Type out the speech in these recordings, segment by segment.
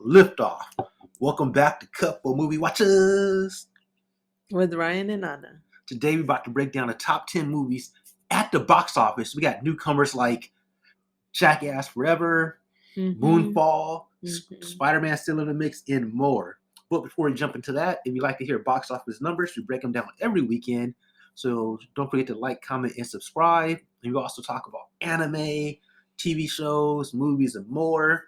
Liftoff. Welcome back to Couple Movie Watchers. With Ryan and Anna. Today we're about to break down the top 10 movies at the box office. We got newcomers like Jackass Forever, Moonfall, Spider-Man still in the mix, and more. But before we jump into that, if you'd like to hear box office numbers, we break them down every weekend. So don't forget to like, comment, and subscribe. And we also talk about anime, TV shows, movies, and more.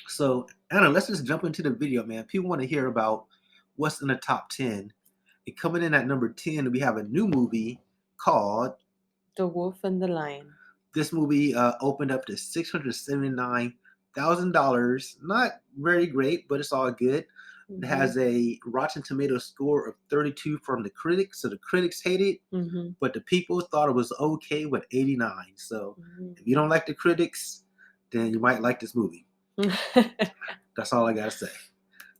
So, Anna, let's just jump into the video, man. People want to hear about what's in the top 10. And coming in at number 10, we have a new movie called The Wolf and the Lion. This movie opened up to $679,000. Not very great, but it's all good. It has a Rotten Tomatoes score of 32 from the critics, so the critics hate it, but the people thought it was okay with 89. So if you don't like the critics, then you might like this movie. That's all I gotta say.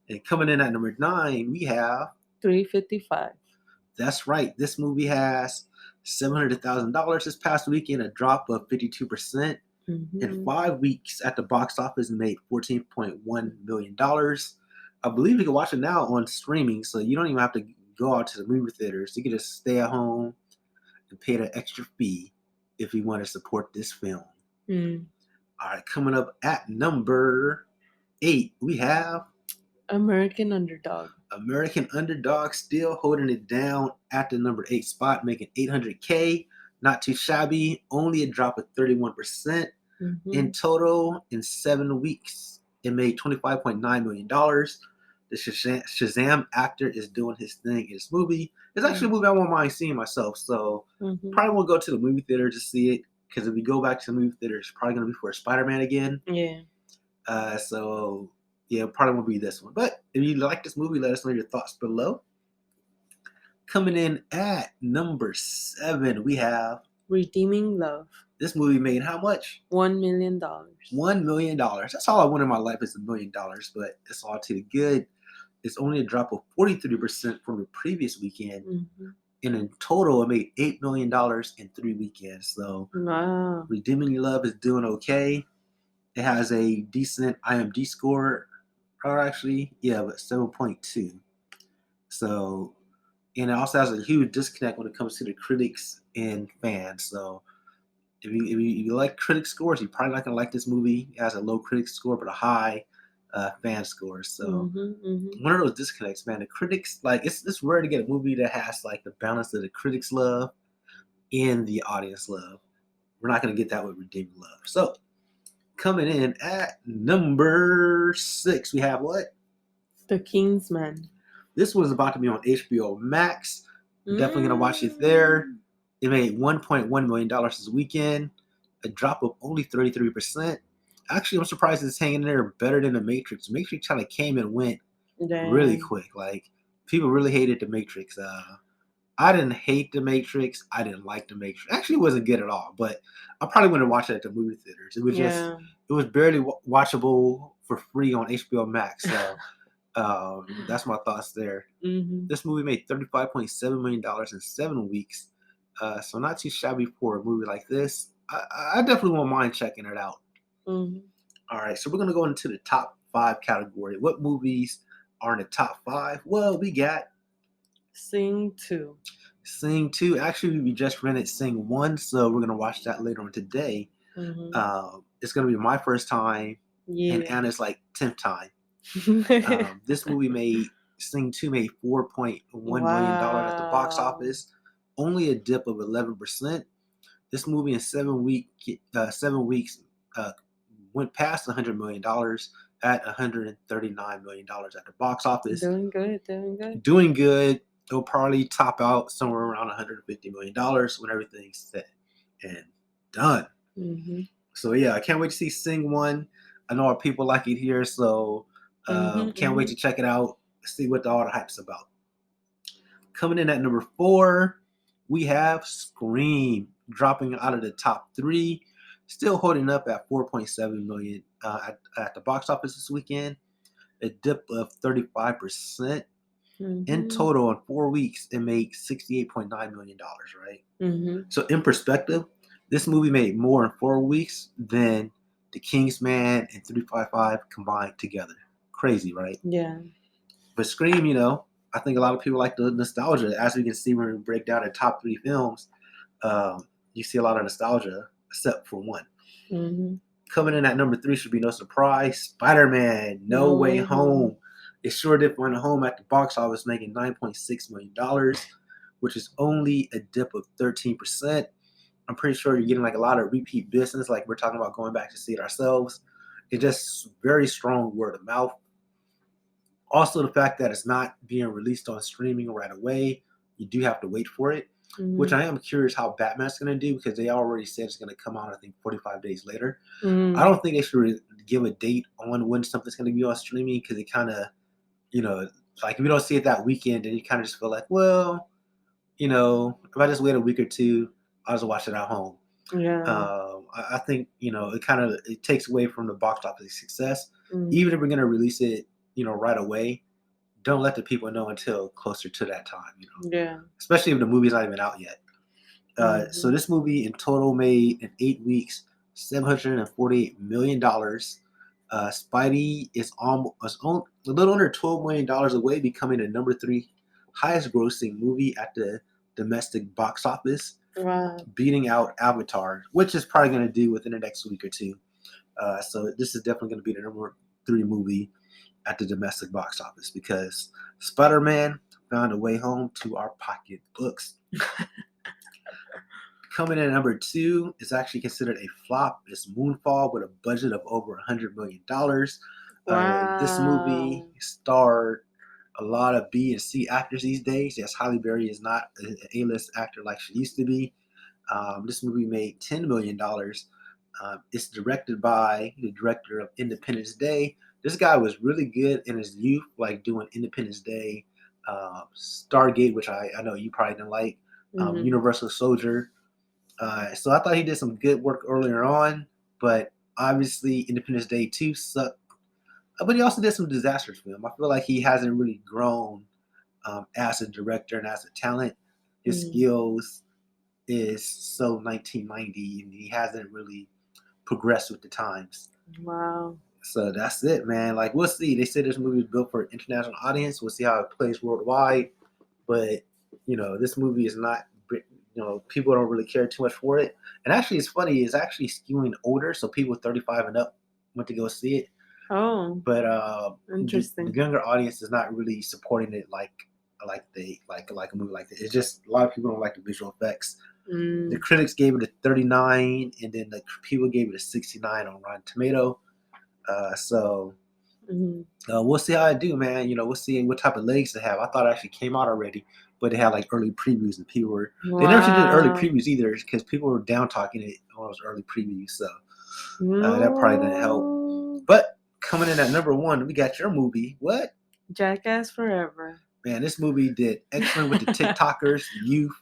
And coming in at number 9, we have $355. That's right. This movie has $700,000 this past weekend, a drop of 52%. In 5 weeks at the box office, and made $14.1 million. I believe you can watch it now on streaming, so you don't even have to go out to the movie theaters. You can just stay at home and pay the extra fee if you want to support this film. All right, coming up at number 8, we have American Underdog. American Underdog still holding it down at the number 8 spot, making $800K. Not too shabby, only a drop of 31%. In total, in 7 weeks, it made $25.9 million. The Shazam actor is doing his thing in this movie. It's actually a movie I won't mind seeing myself, so probably won't go to the movie theater to see it, because if we go back to the movie theater, it's probably going to be for Spider-Man again. So, yeah, probably won't be this one. But if you like this movie, let us know your thoughts below. Coming in at number 7, we have Redeeming Love. This movie made how much? $1 million. $1 million. That's all I want in my life is $1 million, but it's all too good. It's only a drop of 43% from the previous weekend. And in total, it made $8 million in 3 weekends. So Redeeming Love is doing okay. It has a decent IMDb score, or actually, yeah, but 7.2. So, and it also has a huge disconnect when it comes to the critics and fans. So if you like critic scores, you're probably not going to like this movie. It has a low critic score, but a high fan score. So one of those disconnects, man. The critics, like, it's rare to get a movie that has like the balance that the critics love and the audience love. We're not going to get that with Redeeming Love. So coming in at number 6, we have what? The Kingsman. This was about to be on HBO Max. Definitely going to watch it there. It made $1.1 million this weekend, a drop of only 33%. Actually, I'm surprised it's hanging there better than The Matrix. The Matrix kind of came and went really quick. Like, people really hated The Matrix. I didn't hate The Matrix. I didn't like The Matrix. Actually, it wasn't good at all, but I probably wouldn't watch it at the movie theaters. It was just, it was barely watchable for free on HBO Max. So that's my thoughts there. This movie made $35.7 million in 7 weeks. So not too shabby for a movie like this. I definitely won't mind checking it out. All right, so we're going to go into the top 5 category. What movies are in the top 5? Well, we got Sing 2. Sing 2. Actually, we just rented Sing 1, so we're going to watch that later on today. It's going to be my first time, and Anna's like 10th time. This movie Sing 2 made $4.1 million at the box office. Only a dip of 11%. This movie in 7 weeks went past $100 million at $139 million at the box office. Doing good. It'll probably top out somewhere around $150 million when everything's said and done. So yeah, I can't wait to see Sing 1. I know our people like it here, so can't wait to check it out, see what all the hype's about. Coming in at number 4, we have Scream, dropping out of the top 3, still holding up at $4.7 million at the box office this weekend, a dip of 35%. In total, in 4 weeks, it made $68.9 million, right? So in perspective, this movie made more in 4 weeks than The Kingsman and 355 combined together. crazy, right? Yeah. But Scream, I think a lot of people like the nostalgia. As we can see when we break down the top 3 films, you see a lot of nostalgia, except for one. Mm-hmm. Coming in at number 3 should be no surprise. Spider-Man: No No Way Way Home. It sure did find a home at the box office, making $9.6 million, which is only a dip of 13%. I'm pretty sure you're getting like a lot of repeat business, like we're talking about going back to see it ourselves. It's just very strong word of mouth. Also, the fact that it's not being released on streaming right away, you do have to wait for it, which I am curious how Batman's going to do because they already said it's going to come out, I think, 45 days later. I don't think they should give a date on when something's going to be on streaming because it kind of, like if you don't see it that weekend, then you kind of just feel like, well, if I just wait a week or two, I'll just watch it at home. Yeah. I think, it takes away from the box office success. Even if we're going to release it, right away, don't let the people know until closer to that time, Yeah. especially if the movie's not even out yet. So this movie in total made in 8 weeks $748 million. Spidey is a little under $12 million away, becoming the number 3 highest grossing movie at the domestic box office, beating out Avatar, which is probably going to do within the next week or two. So this is definitely going to be the number 3 movie at the domestic box office because Spider-Man found a way home to our pocketbooks. Coming in at number 2 is actually considered a flop. It's Moonfall with a budget of over $100 million. This movie starred a lot of B and C actors these days. Yes, Halle Berry is not an A-list actor like she used to be. This movie made $10 million. It's directed by the director of Independence Day. This guy was really good in his youth, like doing Independence Day, Stargate, which I know you probably didn't like, Universal Soldier. So I thought he did some good work earlier on, but obviously Independence Day 2 sucked. But he also did some disaster film. I feel like he hasn't really grown as a director and as a talent. His skills is so 1990, and he hasn't really progressed with the times. Wow. So that's it, man. Like, we'll see. They said this movie is built for an international audience. We'll see how it plays worldwide. But, this movie is not, people don't really care too much for it. And actually, it's funny. It's actually skewing older. So people 35 and up went to go see it. Oh. But interesting. The younger audience is not really supporting it like a movie like this. It's just a lot of people don't like the visual effects. The critics gave it a 39, and then the people gave it a 69 on Rotten Tomato. So we'll see how I do, man. We'll see what type of legs they have. I thought it actually came out already, but they had like early previews, and people were they never did early previews either because people were down talking it on those early previews. So that probably didn't help. But coming in at number 1, we got your movie. What? Jackass Forever. Man, this movie did excellent with the TikTokers, the youth.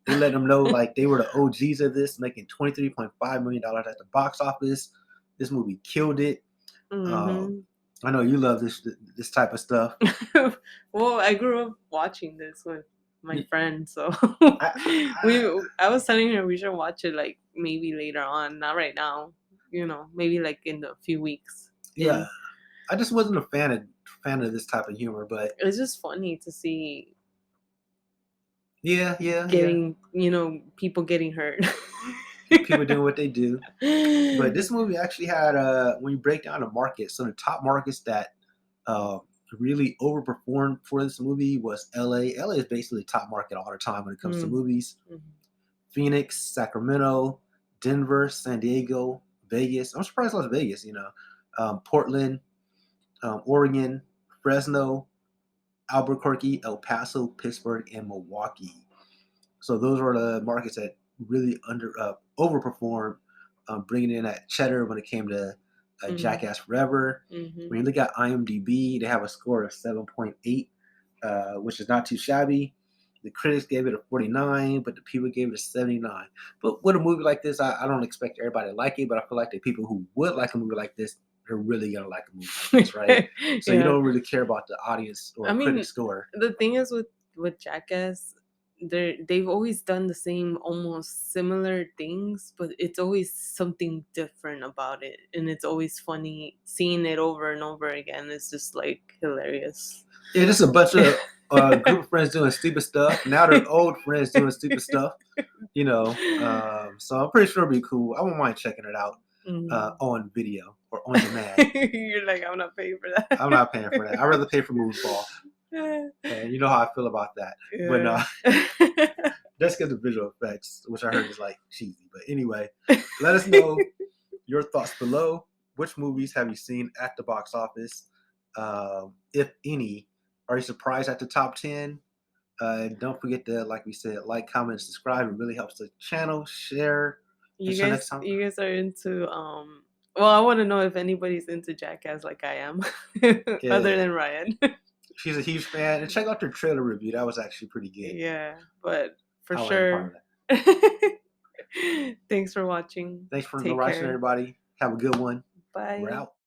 They let them know like they were the OGs of this, making $23.5 million at the box office. This movie killed it. I know you love this type of stuff. Well, I grew up watching this with my friend, so I was telling her we should watch it like maybe later on, not right now. Maybe like in a few weeks. Yeah, I just wasn't a fan of this type of humor, but it's just funny to see. Yeah. People getting hurt. People doing what they do. But this movie actually had when you break down the market, so the top markets that really overperformed for this movie was LA. LA is basically the top market all the time when it comes to movies. Phoenix, Sacramento, Denver, San Diego, Vegas. I'm surprised Las Vegas, Portland, Oregon, Fresno, Albuquerque, El Paso, Pittsburgh, and Milwaukee. So those were the markets that really overperformed, bringing in that cheddar when it came to Jackass Forever. When you look at IMDb, they have a score of 7.8, which is not too shabby. The critics gave it a 49, but the people gave it a 79. But with a movie like this, I don't expect everybody to like it, but I feel like the people who would like a movie like this, they're really going to like a movie like this, right? So you don't really care about the audience or critic score. The thing is with Jackass, they've always done the same, almost similar things, but it's always something different about it, and it's always funny seeing it over and over again. It's just like hilarious. Yeah, just a bunch of group of friends doing stupid stuff. Now they're old friends doing stupid stuff. So I'm pretty sure it'll be cool. I won't mind checking it out on video or on demand. You're like, I'm not paying for that. I'm not paying for that. I'd rather pay for Moonfall. And you know how I feel about that. Yeah. But let's get the visual effects, which I heard is like cheesy. But anyway, let us know your thoughts below. Which movies have you seen at the box office? If any, are you surprised at the top 10? Don't forget to, like we said, like, comment, subscribe. It really helps the channel. Share. You Until next guys, time. you guys are into well, I want to know if anybody's into Jackass like I am, other than Ryan. She's a huge fan, and check out their trailer review. That was actually pretty good. Yeah, but for I sure. Thanks for watching. Thanks for Take watching, care. everybody. Have a good one. Bye. We're out.